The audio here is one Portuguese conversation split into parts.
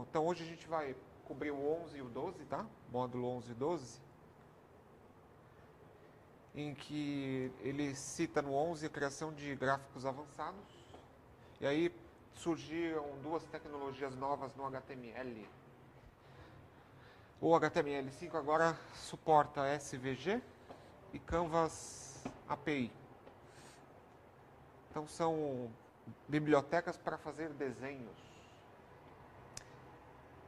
Então hoje a gente vai cobrir o 11 e o 12, tá? Módulo 11 e 12. Em que ele cita no 11 a criação de gráficos avançados. E aí surgiram duas tecnologias novas no HTML. O HTML5 agora suporta SVG e Canvas API. Então são bibliotecas para fazer desenhos.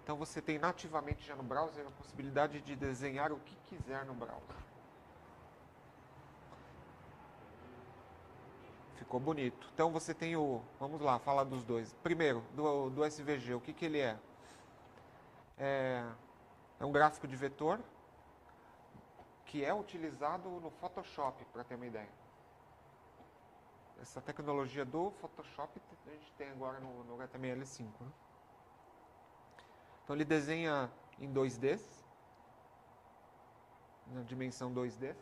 Então você tem nativamente já no browser a possibilidade de desenhar o que quiser no browser. Ficou bonito. Então você tem o... Vamos lá, falar dos dois. Primeiro, do SVG, o que ele é? É um gráfico de vetor que é utilizado no Photoshop, para ter uma ideia. Essa tecnologia do Photoshop a gente tem agora no HTML5. Né? Então ele desenha em 2D, na dimensão 2D.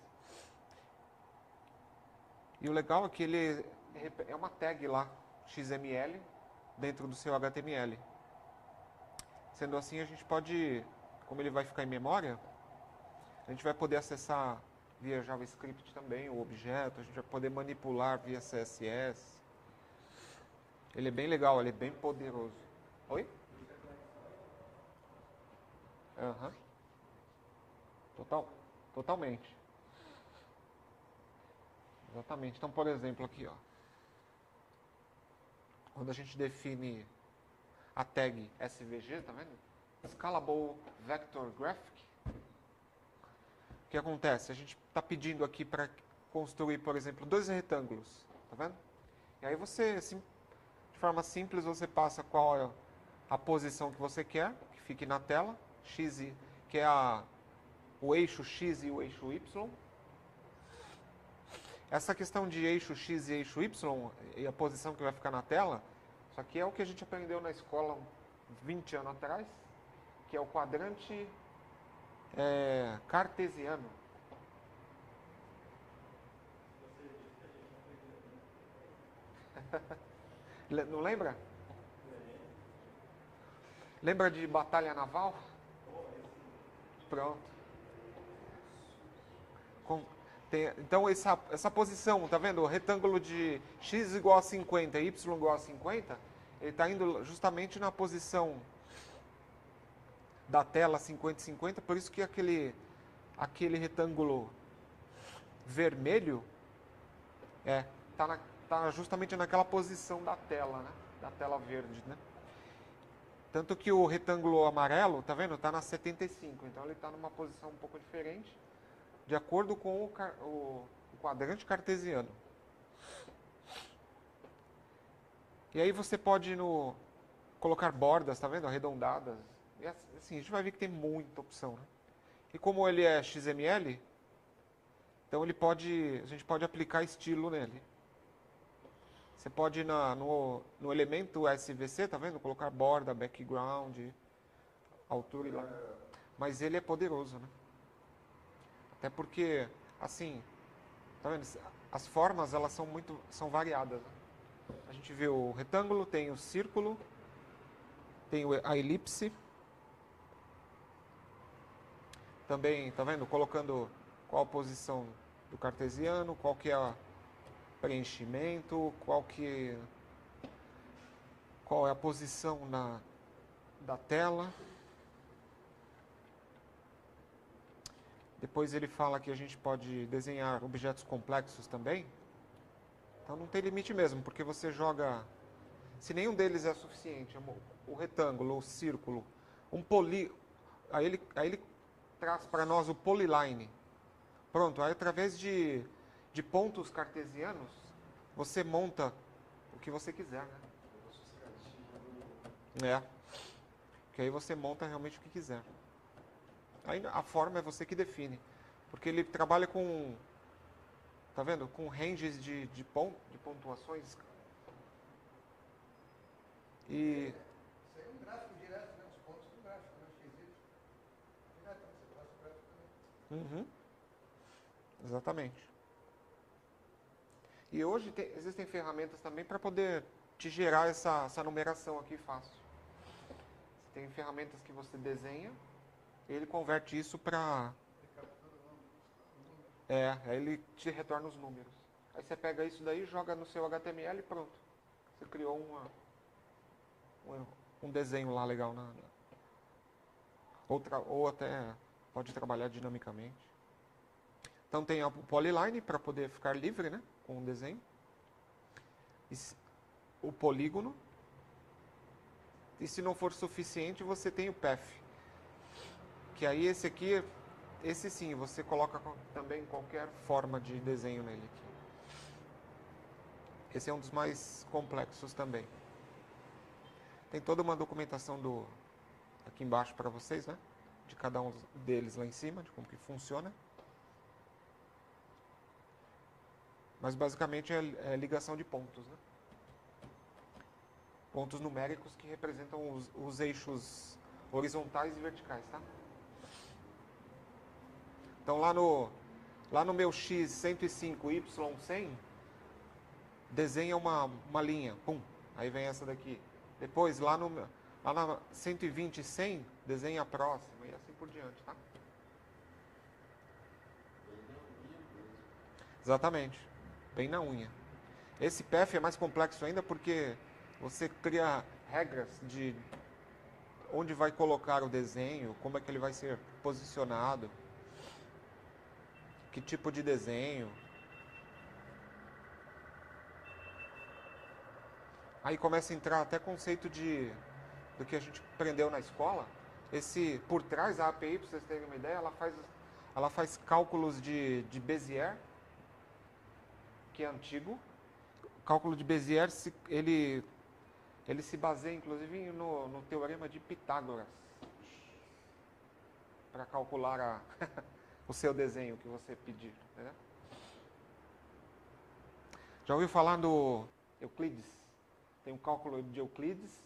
E o legal é que ele é uma tag lá, XML, dentro do seu HTML. Sendo assim, a gente pode, como ele vai ficar em memória, a gente vai poder acessar via JavaScript também o objeto, a gente vai poder manipular via CSS. Ele é bem legal, ele é bem poderoso. Oi? Aham. Totalmente. Exatamente. Então, por exemplo, aqui, ó. Quando a gente define a tag SVG, tá vendo? Scalable Vector Graphic. O que acontece? A gente está pedindo aqui para construir, por exemplo, dois retângulos, tá vendo? E aí você, de forma simples, você passa qual é a posição que você quer, que fique na tela, x, que é o eixo x e o eixo y. Essa questão de eixo x e eixo y, e a posição que vai ficar na tela, isso aqui é o que a gente aprendeu na escola 20 anos atrás, que é o quadrante cartesiano. Não lembra? Lembra de batalha naval? Pronto. Então essa posição, tá vendo? O retângulo de x igual a 50 e y igual a 50, ele está indo justamente na posição da tela 50 e 50, por isso que aquele retângulo vermelho tá justamente naquela posição da tela, né? Da tela verde, né? Tanto que o retângulo amarelo, tá vendo? Tá na 75, então ele está numa posição um pouco diferente, de acordo com o quadrante cartesiano. E aí você pode colocar bordas, tá vendo? Arredondadas. E assim, a gente vai ver que tem muita opção, né? E como ele é XML, então a gente pode aplicar estilo nele. Você pode ir no elemento SVC, tá vendo? Colocar borda, background, altura e lá. Mas ele é poderoso, né? Até porque, assim, tá vendo? As formas, elas são variadas. Né? A gente vê o retângulo, tem o círculo, tem a elipse. Também, tá vendo? Colocando qual a posição do cartesiano, qual que é o preenchimento, qual é a posição da tela. Depois ele fala que a gente pode desenhar objetos complexos também. Então não tem limite mesmo, porque você joga... Se nenhum deles é suficiente, o retângulo, o círculo, aí ele traz para nós o polyline. Pronto, aí através de pontos cartesianos, você monta o que você quiser, né? Que aí você monta realmente o que quiser. Aí a forma é você que define. Porque ele trabalha com... Tá vendo? Com ranges de pontuações. E... Isso aí é um gráfico direto, né? Os pontos do gráfico, né? XY. Direto, você passa o gráfico também. Uhum. Exatamente. E hoje existem ferramentas também para poder te gerar essa numeração aqui fácil. Você Tem ferramentas que você desenha, e ele converte isso para... aí ele te retorna os números. Aí você pega isso daí, joga no seu HTML e pronto. Você criou um desenho lá legal. Ou até pode trabalhar dinamicamente. Então tem o polyline para poder ficar livre, né, com o desenho. O polígono. E se não for suficiente, você tem o path. Que aí esse sim, você coloca também qualquer forma de desenho nele aqui. Esse é um dos mais complexos também. Tem toda uma documentação aqui embaixo para vocês, né? De cada um deles lá em cima, de como que funciona. Mas basicamente é ligação de pontos, né? Pontos numéricos que representam os eixos horizontais e verticais, tá? Então lá no meu x105, y100, desenha uma linha, pum, aí vem essa daqui. Depois lá na 120 e 100, desenha a próxima e assim por diante, tá? Exatamente, bem na unha. Esse path é mais complexo ainda porque você cria regras de onde vai colocar o desenho, como é que ele vai ser posicionado, que tipo de desenho. Aí começa a entrar até conceito do que a gente aprendeu na escola. Por trás, a API, para vocês terem uma ideia, ela faz cálculos de Bézier, que é antigo. O cálculo de Bézier, ele se baseia, inclusive, no teorema de Pitágoras, para calcular o seu desenho que você pedir. Né? Já ouviu falar do Euclides? Tem um cálculo de Euclides.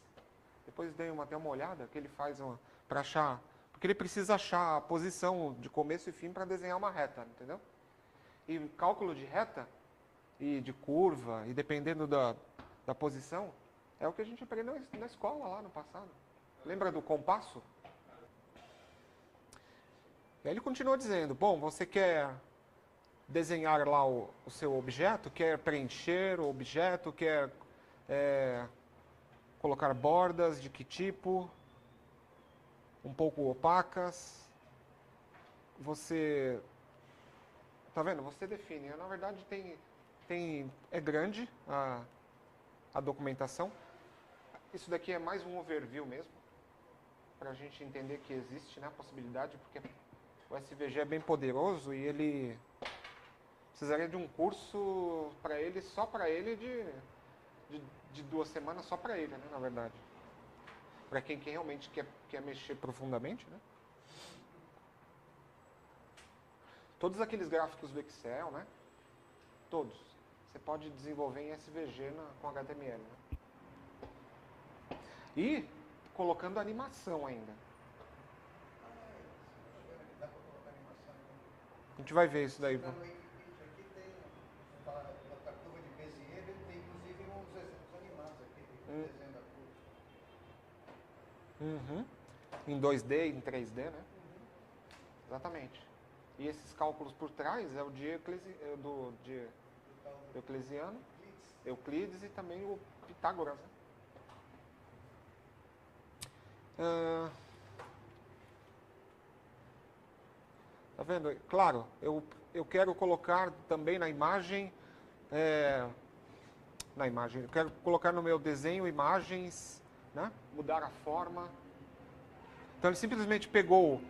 Depois dei até uma olhada que ele faz para achar... Porque ele precisa achar a posição de começo e fim para desenhar uma reta, entendeu? E cálculo de reta e de curva, e dependendo da posição, é o que a gente aprendeu na escola lá no passado. Lembra do compasso? E aí ele continua dizendo, bom, você quer desenhar lá o seu objeto, quer preencher o objeto, quer colocar bordas de que tipo, um pouco opacas. Você, tá vendo? Você define. Na verdade é grande a documentação. Isso daqui é mais um overview mesmo, para a gente entender que existe, né, a possibilidade, porque o SVG é bem poderoso e ele precisaria de um curso para ele, só para ele, de 2 semanas, só para ele, né, na verdade. Para quem realmente quer mexer profundamente, né? Todos aqueles gráficos do Excel, né? Todos. Você pode desenvolver em SVG com HTML, né? E colocando animação ainda. Dá para colocar animação? A gente vai ver isso daí. No Wikipedia aqui tem, a curva de Bézier, ele tem inclusive uns exemplos animados aqui, desenho da curva. Uhum. Em 2D, em 3D, né? Exatamente. E esses cálculos por trás é o de Euclidiano, Euclides e também o Pitágoras, né? Tá vendo? Claro, eu quero colocar também na imagem, eu quero colocar no meu desenho imagens, né? Mudar a forma. Então ele simplesmente pegou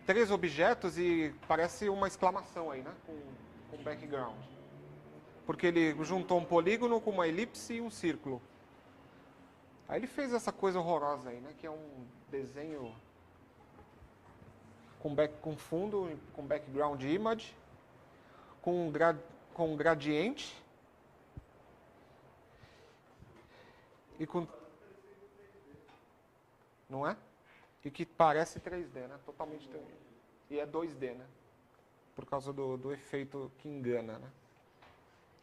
3 objetos e parece uma exclamação aí, né? Com background. Porque ele juntou um polígono com uma elipse e um círculo. Aí ele fez essa coisa horrorosa aí, né? Que é um desenho com fundo, com background image, com gradiente e com... Não é? E que parece 3D, né? Totalmente 3D. E é 2D, né? Por causa do efeito que engana, né?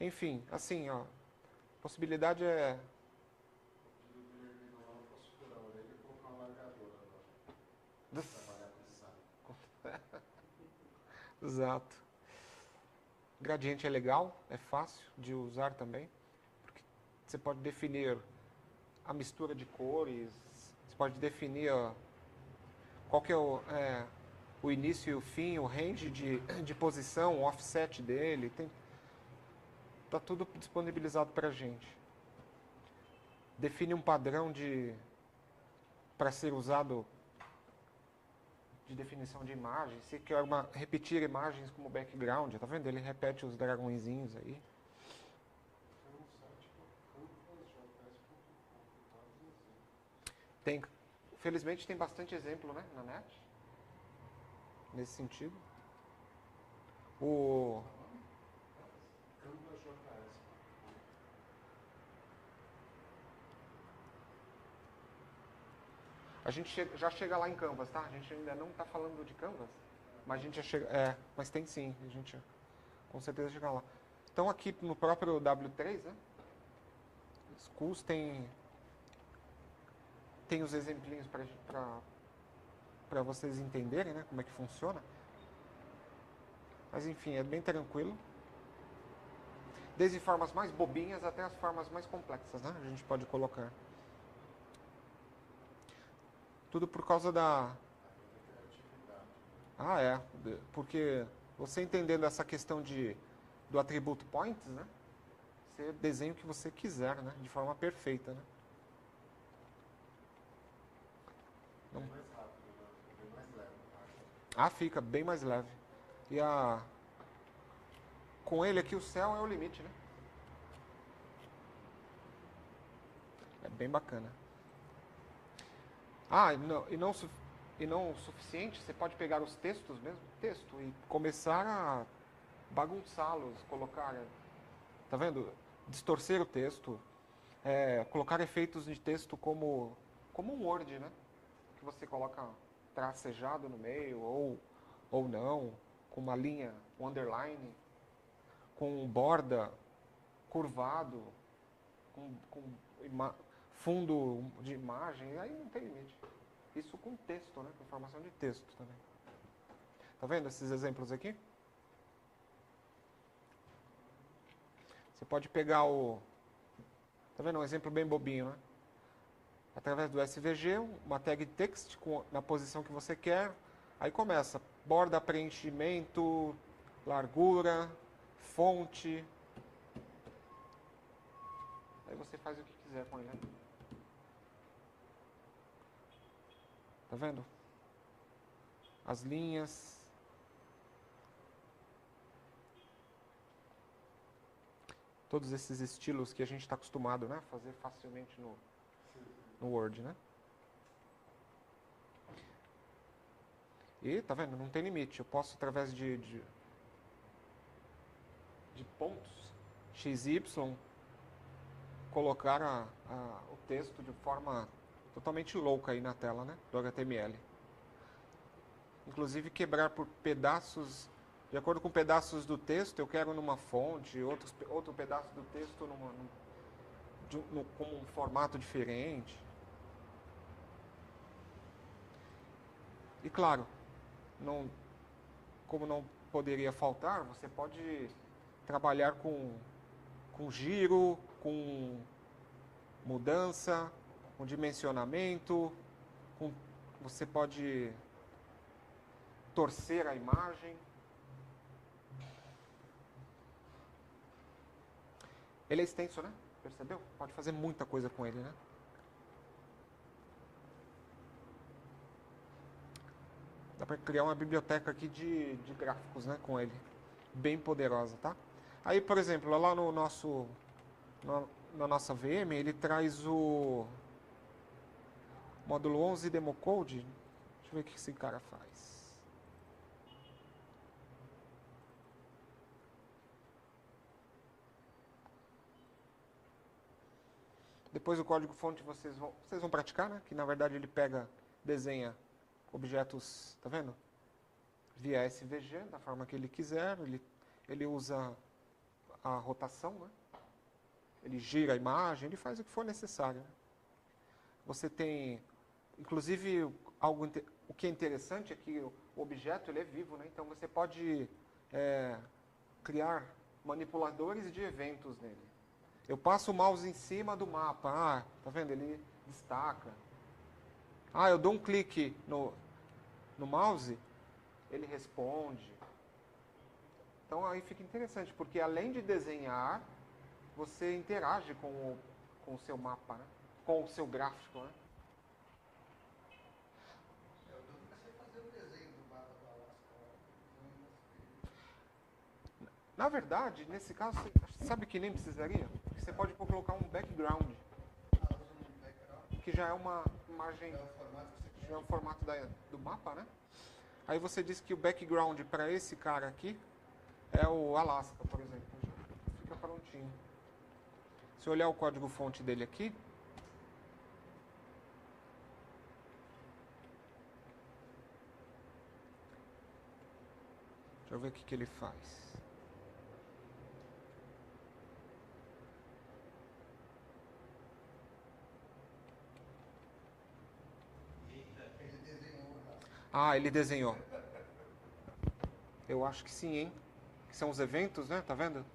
Enfim, assim, ó. A possibilidade é... Trabalhar com esse sabe. Exato. Gradiente é legal, é fácil de usar também, porque você pode definir a mistura de cores, você pode definir qual que é o início e o fim, o range de posição, o offset dele, tá tudo disponibilizado para a gente. Define um padrão para ser usado de definição de imagem. Se quer repetir imagens como background, tá vendo? Ele repete os dragõezinhos aí. Felizmente tem bastante exemplo, né, na net, nesse sentido. A gente já chega lá em Canvas, tá? A gente ainda não está falando de Canvas, mas a gente já chega. Mas tem sim, a gente com certeza chega lá. Então aqui no próprio W3, né? Schools tem os exemplinhos para vocês entenderem, né, como é que funciona. Mas enfim, é bem tranquilo. Desde formas mais bobinhas até as formas mais complexas, né? A gente pode colocar. Tudo por causa da... Porque você entendendo essa questão do attribute points, né? Você desenha o que você quiser, né? De forma perfeita, né? Não... Bem mais rápido, né? Bem mais leve. Fica bem mais leve. E com ele aqui o céu é o limite, né? É bem bacana. E não o suficiente, você pode pegar os textos mesmo, texto, e começar a bagunçá-los, colocar, tá vendo? Distorcer o texto, colocar efeitos de texto como um Word, né? Que você coloca tracejado no meio, ou não, com uma linha, um underline, com borda curvado, com fundo de imagem, aí não tem limite. Isso com texto, né? Com informação de texto também. Tá vendo esses exemplos aqui? Você pode pegar tá vendo um exemplo bem bobinho, né? Através do SVG, uma tag text na posição que você quer. Aí começa borda, preenchimento, largura, fonte. Aí você faz o que quiser com ele. Tá vendo? As linhas. Todos esses estilos que a gente está acostumado, né, a fazer facilmente no Word, né? E, tá vendo? Não tem limite. Eu posso, através de pontos XY, colocar o texto de forma totalmente louca aí na tela, né, do HTML. Inclusive quebrar por pedaços, de acordo com pedaços do texto, eu quero numa fonte, outro pedaço do texto com um formato diferente. E claro, como não poderia faltar, você pode trabalhar com giro, com mudança, com dimensionamento, você pode torcer a imagem. Ele é extenso, né? Percebeu? Pode fazer muita coisa com ele, né? Dá para criar uma biblioteca aqui de gráficos, né, com ele. Bem poderosa, tá? Aí, por exemplo, lá na nossa VM, ele traz o módulo 11 Demo Code. Deixa eu ver o que esse cara faz. Depois o código-fonte vocês vão praticar, né? Que na verdade ele desenha objetos, tá vendo? Via SVG, da forma que ele quiser. Ele usa a rotação, né? Ele gira a imagem, ele faz o que for necessário. Né? Você tem, inclusive, o que é interessante é que o objeto ele é vivo, né? Então você pode criar manipuladores de eventos nele. Eu passo o mouse em cima do mapa, tá vendo? Ele destaca. Eu dou um clique no mouse, ele responde. Então aí fica interessante, porque além de desenhar, você interage com o seu mapa, né? Com o seu gráfico, né? Eu nunca sei fazer o desenho do mapa do Alasca. Na verdade, nesse caso, você sabe que nem precisaria? Você pode colocar um background, Usa um background. que já é uma imagem, É o formato que você já quer. é o formato do mapa, né? Aí você diz que o background para esse cara aqui é o Alasca, por exemplo. Já fica prontinho. Se eu olhar o código-fonte dele aqui, deixa eu ver o que ele faz. Ele desenhou o Alasca. Ele desenhou. Eu acho que sim, hein? Que são os eventos, né? Tá vendo?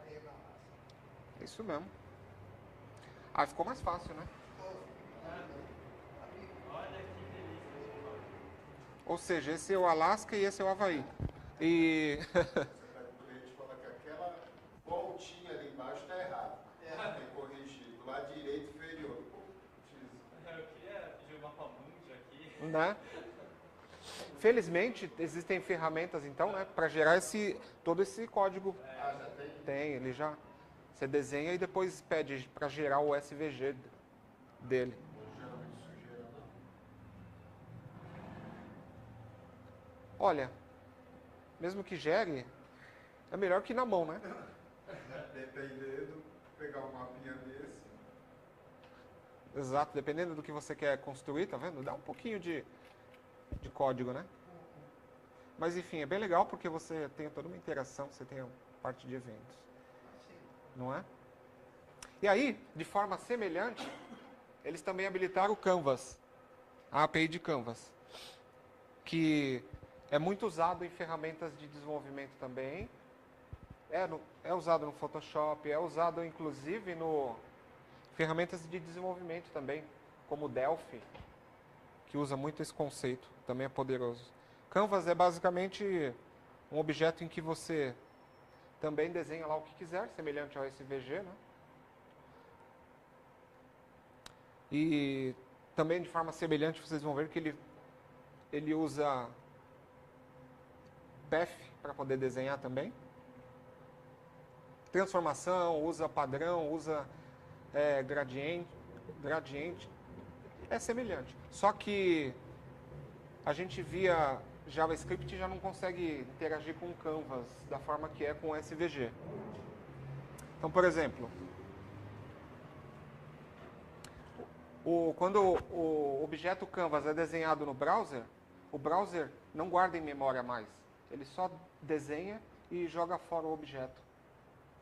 Aí é na Alasca. É isso mesmo. Ficou mais fácil, né? Ou seja, esse é o Alasca e esse é o Havaí. E Você pega o cliente e fala que aquela voltinha ali embaixo está errada. Tem que corrigir. Do lado direito inferior. Eu queria pedir uma pamunde aqui. né? Felizmente, existem ferramentas, então, né, para gerar todo esse código. Já tem? Tem, ele já... Você desenha e depois pede para gerar o SVG dele. Geralmente sujeira, não. Olha, mesmo que gere, é melhor que na mão, né? Dependendo, pegar um mapinha desse. Exato, dependendo do que você quer construir, tá vendo? Dá um pouquinho de código, né? Mas enfim, é bem legal porque você tem toda uma interação, você tem a parte de eventos. Não é? E aí, de forma semelhante, eles também habilitaram o Canvas, a API de Canvas, que é muito usado em ferramentas de desenvolvimento também, é usado no Photoshop, é usado inclusive no ferramentas de desenvolvimento também, como o Delphi, que usa muito esse conceito, também é poderoso. Canvas é basicamente um objeto em que você também desenha lá o que quiser, semelhante ao SVG, né? E também de forma semelhante, vocês vão ver que ele usa Path para poder desenhar também. Transformação, usa padrão, usa gradiente. É semelhante. Só que a gente via JavaScript já não consegue interagir com o Canvas da forma que é com o SVG. Então, por exemplo, quando o objeto Canvas é desenhado no browser, o browser não guarda em memória mais. Ele só desenha e joga fora o objeto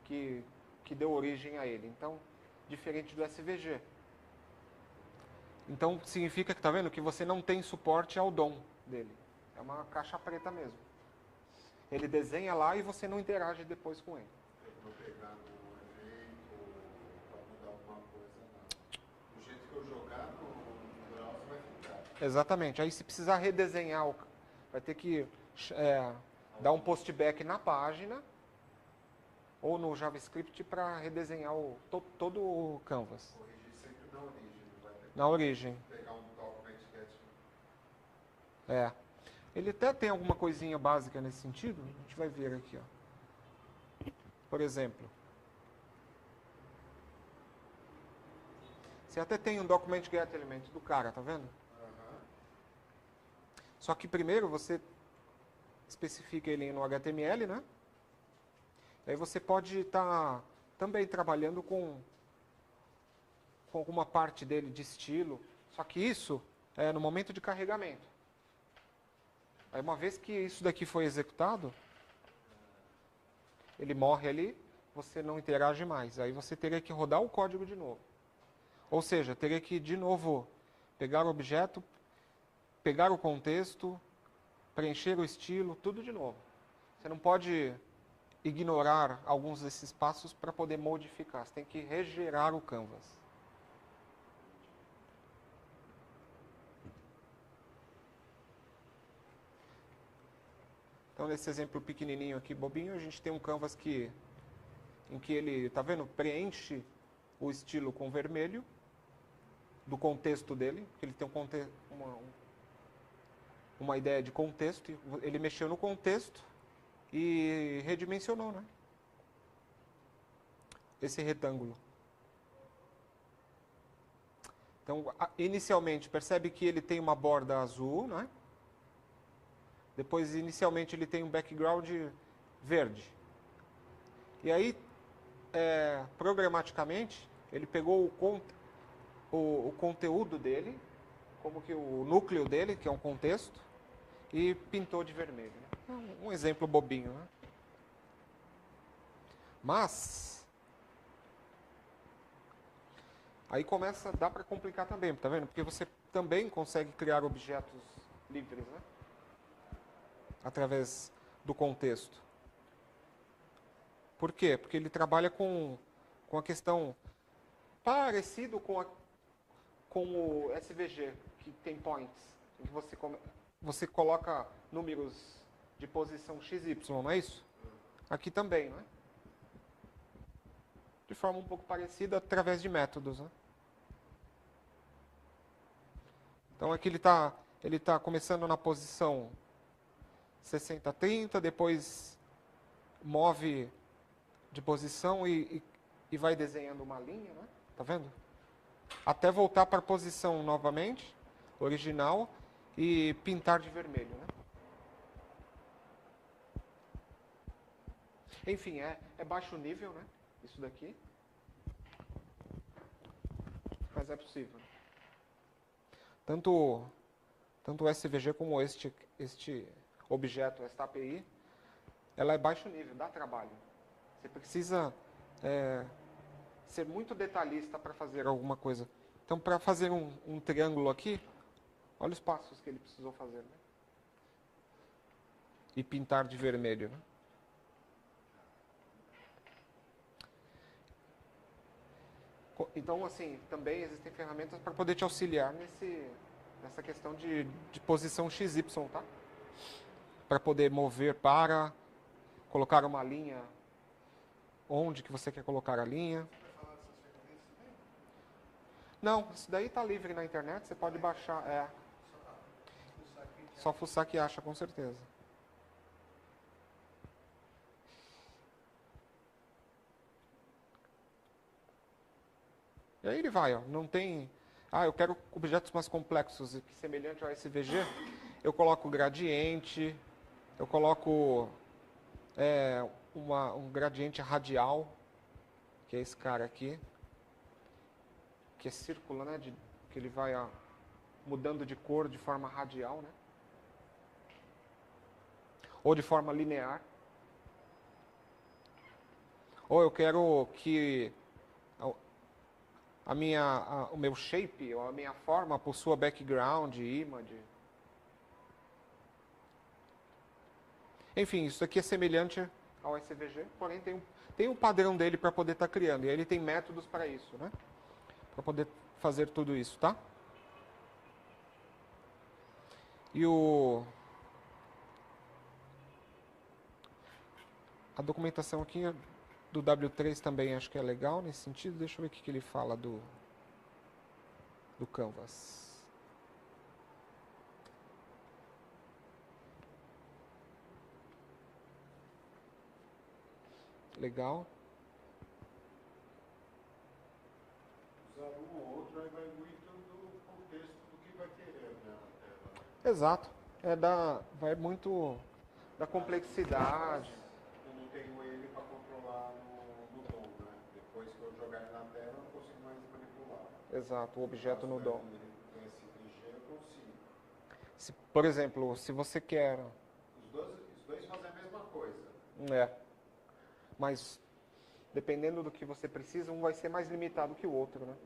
que deu origem a ele. Então, diferente do SVG. Então, significa que, tá vendo, que você não tem suporte ao DOM dele. É uma caixa preta mesmo. Ele desenha lá e você não interage depois com ele. Eu vou pegar no evento para mudar alguma coisa, não. Do jeito que eu jogar no browser vai ficar. Exatamente. Aí, se precisar redesenhar, vai ter que dar um postback na página ou no JavaScript para redesenhar todo o Canvas. Corrigir sempre na origem, não vai ter Na origem. que pegar um document get. Ele até tem alguma coisinha básica nesse sentido. A gente vai ver aqui, ó. Por exemplo, você até tem um document get element do cara, tá vendo? Só que primeiro você especifica ele no HTML, né? Aí você pode estar também trabalhando com alguma parte dele de estilo. Só que isso é no momento de carregamento. Aí uma vez que isso daqui foi executado, ele morre ali você não interage mais. Aí você teria que rodar o código de novo. Ou seja, teria que de novo pegar o objeto, pegar o contexto, preencher o estilo, tudo de novo. Você não pode ignorar alguns desses passos para poder modificar. Você tem que regerar o canvas. Então, nesse exemplo pequenininho aqui, bobinho, a gente tem um canvas em que ele, tá vendo, preenche o estilo com vermelho, do contexto dele, que ele tem uma ideia de contexto, ele mexeu no contexto e redimensionou, né? Esse retângulo. Então, inicialmente, percebe que ele tem uma borda azul, né? Depois, inicialmente, ele tem um background verde. E aí, programaticamente, ele pegou o conteúdo dele, como que o núcleo dele, que é um contexto, e pintou de vermelho. Um exemplo bobinho, né? Mas, aí dá para complicar também, tá vendo? Porque você também consegue criar objetos livres, né? Através do contexto. Por quê? Porque ele trabalha com a questão parecido com o SVG, que tem points, em que você coloca números de posição XY, não é isso? Aqui também, né? De forma um pouco parecida, através de métodos, né? Então aqui ele tá começando na posição 60-30, depois move de posição e vai desenhando uma linha, né? Tá vendo? Até voltar para a posição novamente, original, e pintar de vermelho, né? Enfim, é baixo nível, né? Isso daqui. Mas é possível. Tanto o SVG como este objeto, esta API, ela é baixo nível, dá trabalho. Você precisa ser muito detalhista para fazer alguma coisa. Então, para fazer um triângulo aqui, olha os passos que ele precisou fazer, né? E pintar de vermelho, né? Então, assim, também existem ferramentas para poder te auxiliar nessa questão de posição XY, tá? Para poder mover colocar uma linha onde que você quer colocar a linha. Não, isso daí está livre na internet, você pode baixar. Só fuçar que acha, com certeza. E aí ele vai, ó, não tem... eu quero objetos mais complexos, semelhante ao SVG. Eu coloco gradiente, eu coloco um gradiente radial, que é esse cara aqui, que é círculo, né? Que ele vai mudando de cor de forma radial, né? Ou de forma linear. Ou eu quero que o meu shape, ou a minha forma, possua background, image. Enfim, isso aqui é semelhante ao SVG, porém tem um padrão dele para poder estar criando. E aí ele tem métodos para isso, né? Para poder fazer tudo isso, tá? E a documentação aqui do W3 também acho que é legal nesse sentido. Deixa eu ver o que ele fala do Canvas. Legal. Usar um ou outro, aí vai muito do contexto do que vai querer, né, na tela. Exato. Vai muito da complexidade. Eu não tenho ele para controlar no DOM, né? Depois que eu jogar ele na tela, eu não consigo mais manipular. Exato, o objeto no DOM. No SVG eu consigo. Por exemplo, se você quer... Os dois fazem a mesma coisa. Mas dependendo do que você precisa, um vai ser mais limitado que o outro, né?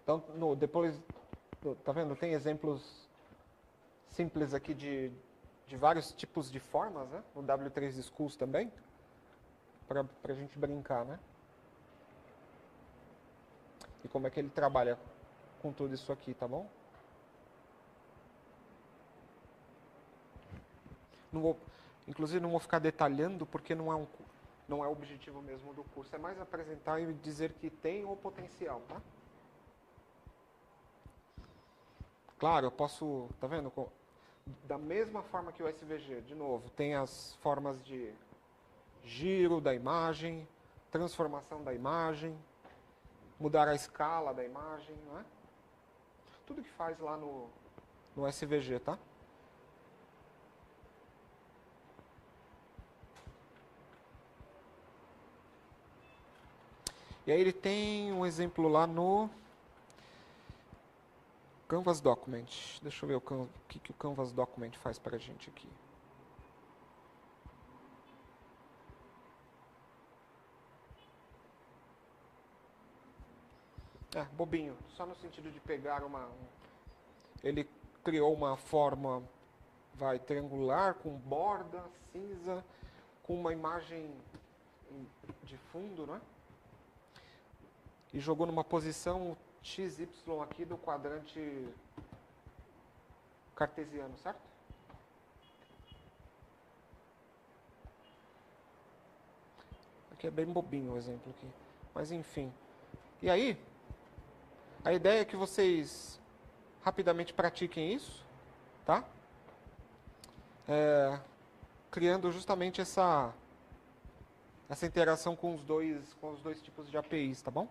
Então, depois, tá vendo? Tem exemplos simples aqui de vários tipos de formas, né? No W3 Schools também, para a gente brincar, né? E como é que ele trabalha com tudo isso aqui, tá bom? Inclusive não vou ficar detalhando porque não é o objetivo mesmo do curso. É mais apresentar e dizer que tem o potencial, tá? Claro, eu posso, tá vendo? Da mesma forma que o SVG, de novo, tem as formas de giro da imagem, transformação da imagem, mudar a escala da imagem, não é? Tudo que faz lá no SVG, tá? E aí ele tem um exemplo lá no Canvas Document. Deixa eu ver o que o Canvas Document faz para a gente aqui. Bobinho. Só no sentido de pegar ele criou uma forma triangular, com borda, cinza, com uma imagem de fundo, né? E jogou numa posição XY aqui do quadrante cartesiano, certo? Aqui é bem bobinho o exemplo aqui. Mas enfim. E aí, a ideia é que vocês rapidamente pratiquem isso, tá? Criando justamente essa interação com os dois tipos de APIs, tá bom?